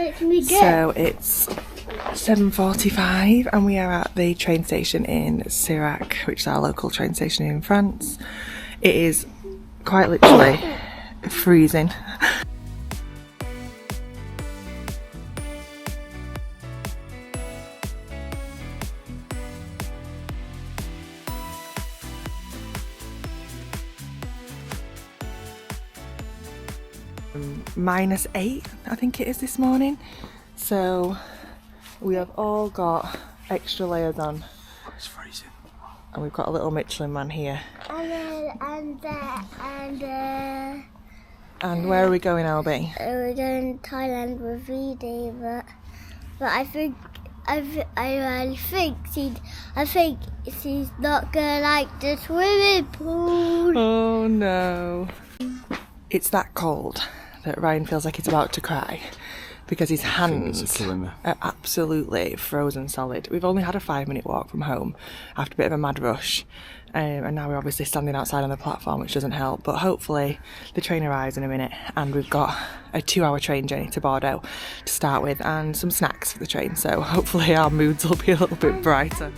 So it's 7:45 and we are at the train station in Scenic, which is our local train station in France. It is quite literally freezing. -8, I think it is this morning. So we have all got extra layers on. It's freezing. And we've got a little Michelin man here. And where are we going, Albie? We're going to Thailand with Vidi, but I think she's not gonna like the swimming pool. Oh no. It's that cold that Ryan feels like he's about to cry because his hands are absolutely frozen solid. We've only had a 5-minute walk from home after a bit of a mad rush, and now we're obviously standing outside on the platform, which doesn't help, but hopefully the train arrives in a minute and we've got a 2-hour train journey to Bordeaux to start with and some snacks for the train, so hopefully our moods will be a little bit brighter.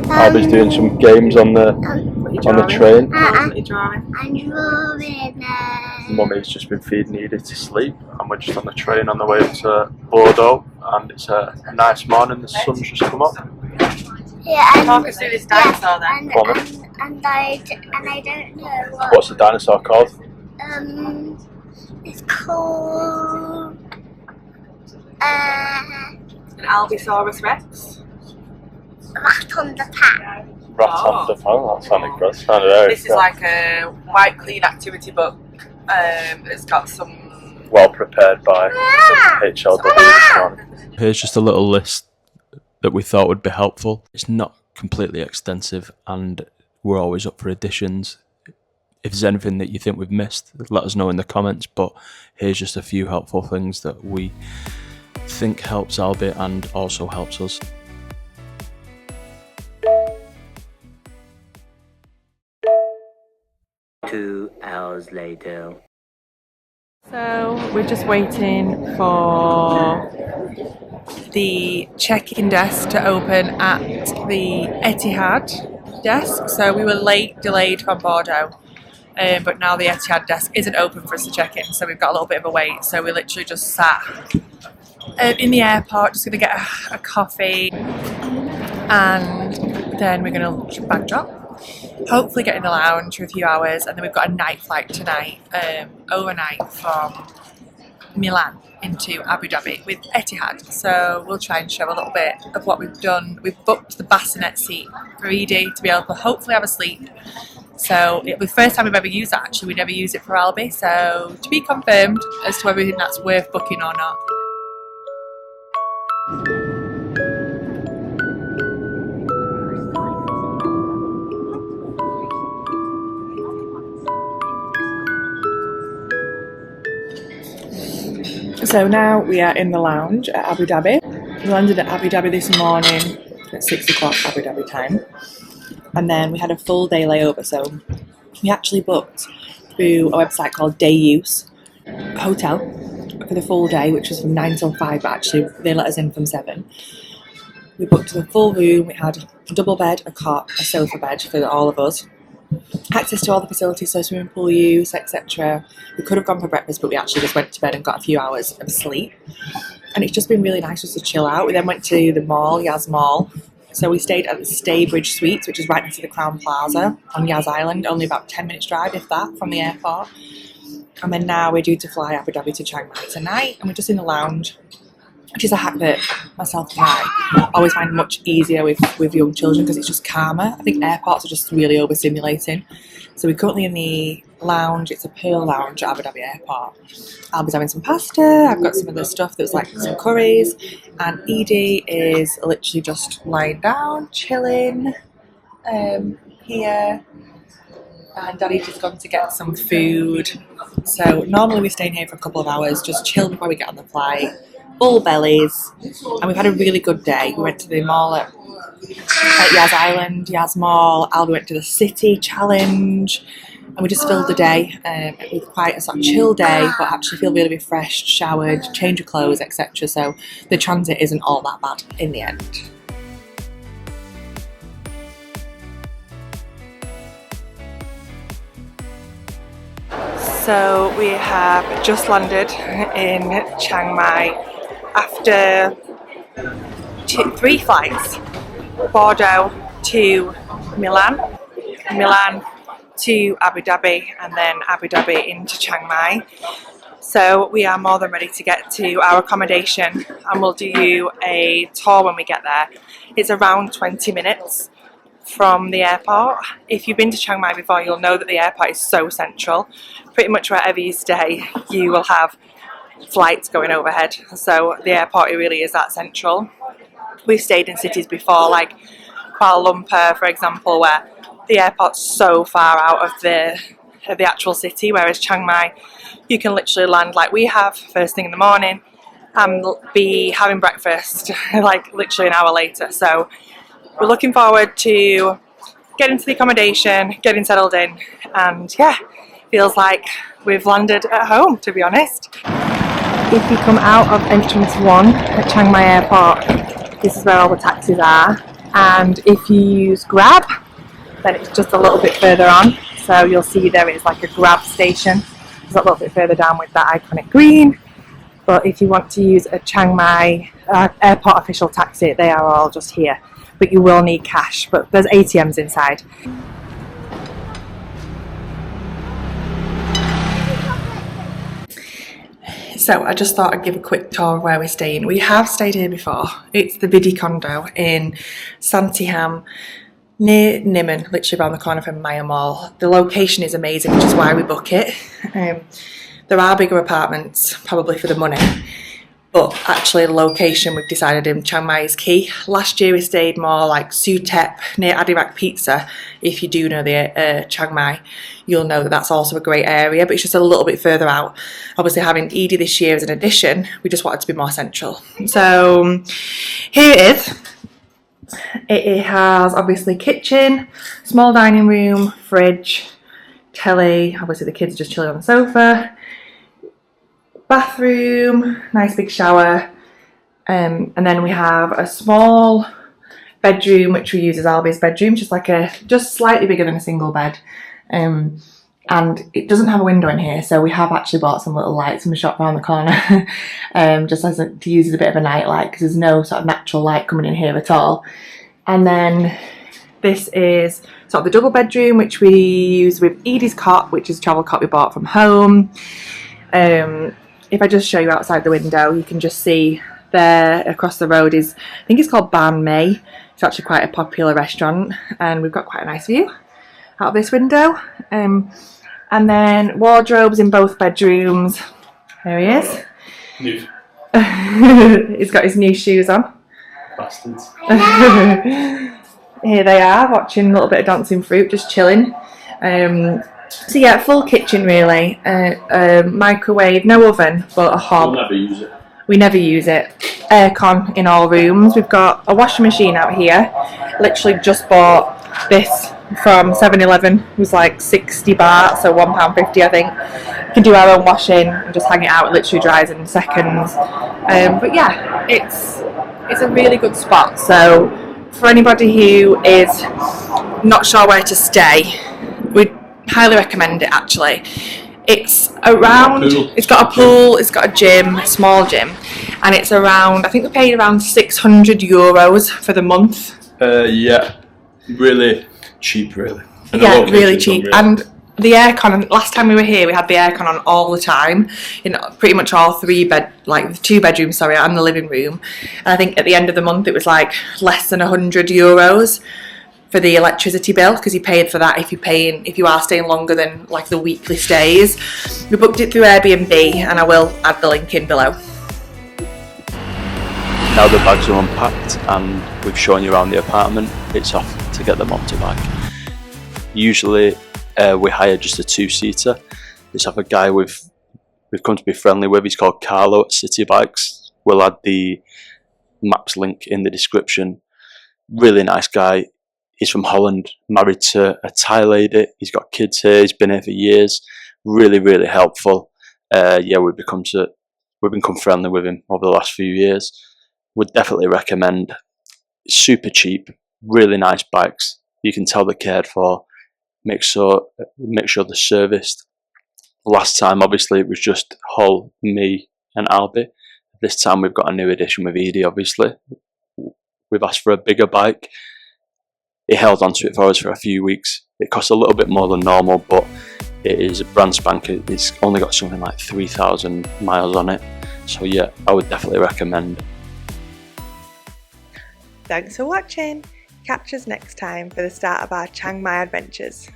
Abby's doing some games on the train. I'm drawing. Mummy's just been feeding Edith to sleep, and we're just on the train on the way to Bordeaux, and it's a nice morning. The sun's just come up. Yeah, Talk us through this dinosaur then. And I don't know what. What's the dinosaur called? It's called An Albisaurus Rex. Rat on the Pack. Rat on the Pack. That sounded good. Sounded very This is like a white clean activity book. It's got some well prepared by some HLW this morning. Here's just a little list that we thought would be helpful. It's not completely extensive, and we're always up for additions. If there's anything that you think we've missed, let us know in the comments, but here's just a few helpful things that we think helps Albie and also helps us. Two hours later. So we're just waiting for the check-in desk to open at the Etihad desk. So we were delayed from Bordeaux, but now the Etihad desk isn't open for us to check in, so we've got a little bit of a wait. So we literally just sat in the airport, just going to get a coffee, and then we're going to bag drop. Hopefully get in the lounge for a few hours, and then we've got a night flight tonight, overnight from Milan into Abu Dhabi with Etihad. So we'll try and show a little bit of what we've done. We've booked the Bassinet seat for Edie to be able to hopefully have a sleep. So it'll be the first time we've ever used that actually. We never use it for Albie, so to be confirmed as to whether we think that's worth booking or not. So now we are in the lounge at Abu Dhabi. We landed at Abu Dhabi this morning at 6 o'clock Abu Dhabi time. And then we had a full day layover. So we actually booked through a website called Day Use hotel for the full day, which was from 9 till 5, but actually they let us in from 7. We booked the full room. We had a double bed, a cot, a sofa bed for all of us. Access to all the facilities, so swimming pool use, etc. We could have gone for breakfast, but we actually just went to bed and got a few hours of sleep. And it's just been really nice just to chill out. We then went to the mall, Yas Mall. So we stayed at the Staybridge Suites, which is right next to the Crowne Plaza on Yas Island, only about 10 minutes drive, if that, from the airport. And then now we're due to fly Abu Dhabi to Chiang Mai tonight, and we're just in the lounge, which is a hack that myself and I always find much easier with young children because it's just calmer. I think airports are just really overstimulating. So we're currently in the lounge. It's a Pearl lounge at Abu Dhabi Airport. I'll be having some pasta. I've got some of the stuff that's like some curries. And Edie is literally just lying down, chilling here. And Daddy's just gone to get some food. So normally we stay in here for a couple of hours, just chill before we get on the flight. Full bellies, and we've had a really good day. We went to the mall at Yas Island, Yas Mall. Albie went to the City Challenge. and we just filled the day with quite a sort of chill day, but actually feel really refreshed, showered, change of clothes, etc. So the transit isn't all that bad in the end. So we have just landed in Chiang Mai after 3 flights: Bordeaux to Milan, Milan to Abu Dhabi, and then Abu Dhabi into Chiang Mai. So we are more than ready to get to our accommodation, and we'll do you a tour when we get there. It's around 20 minutes from the airport. If you've been to Chiang Mai before, you'll know that the airport is so central. Pretty much wherever you stay, you will have flights going overhead. So the airport, it really is that central. We've stayed in cities before, like Kuala Lumpur, for example, where the airport's so far out of the actual city, whereas Chiang Mai, you can literally land like we have first thing in the morning and be having breakfast like literally an hour later. So we're looking forward to getting to the accommodation, getting settled in, and yeah, feels like we've landed at home, to be honest. If you come out of entrance 1 at Chiang Mai Airport, this is where all the taxis are, and if you use Grab, then it's just a little bit further on. So you'll see there is like a Grab station, it's a little bit further down with that iconic green. But if you want to use a Chiang Mai airport official taxi, they are all just here. But you will need cash, but there's ATMs inside. So I just thought I'd give a quick tour of where we're staying. We have stayed here before. It's the Vidi Condo in Santiham, near Niman, literally around the corner from Maya Mall. The location is amazing, which is why we book it. There are bigger apartments, probably for the money, but actually the location we've decided in Chiang Mai is key. Last year we stayed more like Suthep near Adirak Pizza. If you do know the Chiang Mai, you'll know that that's also a great area, but it's just a little bit further out. Obviously having Edie this year as an addition, we just wanted to be more central. So here it is. It has obviously kitchen, small dining room, fridge, telly, obviously the kids are just chilling on the sofa, bathroom, nice big shower, and then we have a small bedroom which we use as Albie's bedroom, just slightly bigger than a single bed, and it doesn't have a window in here, so we have actually bought some little lights from the shop around the corner just to use as a bit of a night light, because there's no sort of natural light coming in here at all. And then this is sort of the double bedroom which we use with Edie's cot, which is a travel cot we bought from home. If I just show you outside the window, you can just see there across the road is, I think it's called Ban Mei. It's actually quite a popular restaurant, and we've got quite a nice view out of this window. And then wardrobes in both bedrooms. There he is. New. He's got his new shoes on. Bastards. Here they are, watching a little bit of Dancing Fruit, just chilling. So yeah, full kitchen really. Microwave, no oven, but a hob. We'll never use it. We never use it. Aircon in all rooms. We've got a washing machine out here. Literally just bought this from 7-Eleven. It was like 60 baht, so £1.50 I think. We can do our own washing and just hang it out. It literally dries in seconds. But yeah, it's a really good spot. So for anybody who is not sure where to stay, we'd highly recommend it actually. It's around, it's got a pool, it's got a gym, a small gym, and it's around, I think we paid around €600 for the month. Yeah, really cheap really. And yeah, really cheap. And the aircon, last time we were here we had the aircon on all the time in pretty much all 2 bedrooms, and the living room. And I think at the end of the month it was like less than €100 for the electricity bill, because you paid for that if you are staying longer than like the weekly stays. We booked it through Airbnb, and I will add the link in below. Now the bags are unpacked and we've shown you around the apartment, it's off to get the motorbike. Usually we hire just a 2-seater. This have a guy we've come to be friendly with, he's called Carlo at City Bikes. We'll add the maps link in the description. Really nice guy. He's from Holland, married to a Thai lady. He's got kids here. He's been here for years. Really, really helpful. Yeah, we've become friendly with him over the last few years. Would definitely recommend. Super cheap, really nice bikes. You can tell they're cared for. Make sure they're serviced. Last time, obviously, it was just Hull, me, and Albi. This time, we've got a new addition with Vidi. Obviously, we've asked for a bigger bike. He held onto it for us for a few weeks. It costs a little bit more than normal, but it is a brand spanker. It's only got something like 3,000 miles on it. So yeah, I would definitely recommend. Thanks for watching. Catch us next time for the start of our Chiang Mai adventures.